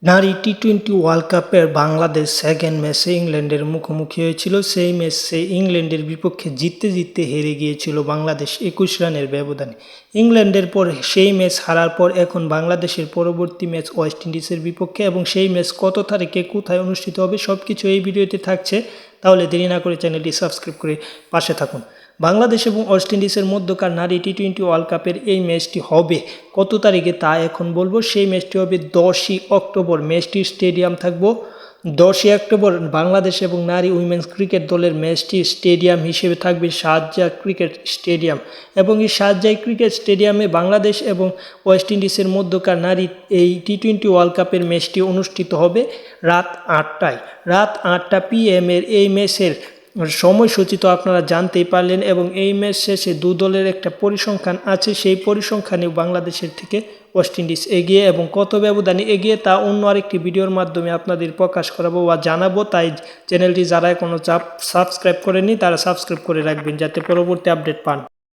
নারী T twenty world কাপের Bangladesh second ম্যাচে ইংল্যান্ডের মুখোমুখি হয়েছিল। সেই ম্যাচে ইংল্যান্ডের বিপক্ষে জিততে জিততে হেরে গিয়েছিল বাংলাদেশ 21 রানের ব্যবধানে। ইংল্যান্ডের পর সেই ম্যাচ হারার পর এখন বাংলাদেশের পরবর্তী ম্যাচ ওয়েস্ট ইন্ডিজের বিপক্ষে, এবং সেই ম্যাচ কত তারিখে কোথায় অনুষ্ঠিত হবে সব কিছু এই ভিডিওতে থাকছে। তাহলে দেরি না করে চ্যানেলটি সাবস্ক্রাইব করে পাশে থাকুন। বাংলাদেশ এবং ওয়েস্ট ইন্ডিজের মধ্যকার নারী টি-টোয়েন্টি ওয়ার্ল্ড কাপের এই ম্যাচটি হবে কত তারিখে তা এখন বলবো। সেই ম্যাচটি হবে 10ই অক্টোবর। ম্যাচটির স্টেডিয়াম থাকবো 10ই অক্টোবর। বাংলাদেশ এবং নারী উইমেন্স ক্রিকেট দলের ম্যাচটির স্টেডিয়াম হিসেবে থাকবে শারজাহ ক্রিকেট স্টেডিয়াম, এবং এই শারজাহ ক্রিকেট স্টেডিয়ামে বাংলাদেশ এবং ওয়েস্ট ইন্ডিজের মধ্যকার নারী এই টি-টোয়েন্টি ওয়ার্ল্ড কাপের ম্যাচটি অনুষ্ঠিত হবে রাত 8টায়। রাত 8টা PM এর এই ম্যাচের সময়সূচি তো আপনারা জানতেই পারলেন, এবং এই ম্যাচ শেষে দু দলের একটা পরিসংখ্যান আছে। সেই পরিসংখ্যানে বাংলাদেশের থেকে ওয়েস্ট ইন্ডিজ এগিয়ে, এবং কত ব্যবধানে এগিয়ে তা অন্য আরেকটি ভিডিওর মাধ্যমে আপনাদের প্রকাশ করাবো বা জানাবো। তাই চ্যানেলটি যারা এখনও সাবস্ক্রাইব করেনি তারা সাবস্ক্রাইব করে রাখবেন যাতে পরবর্তী আপডেট পান।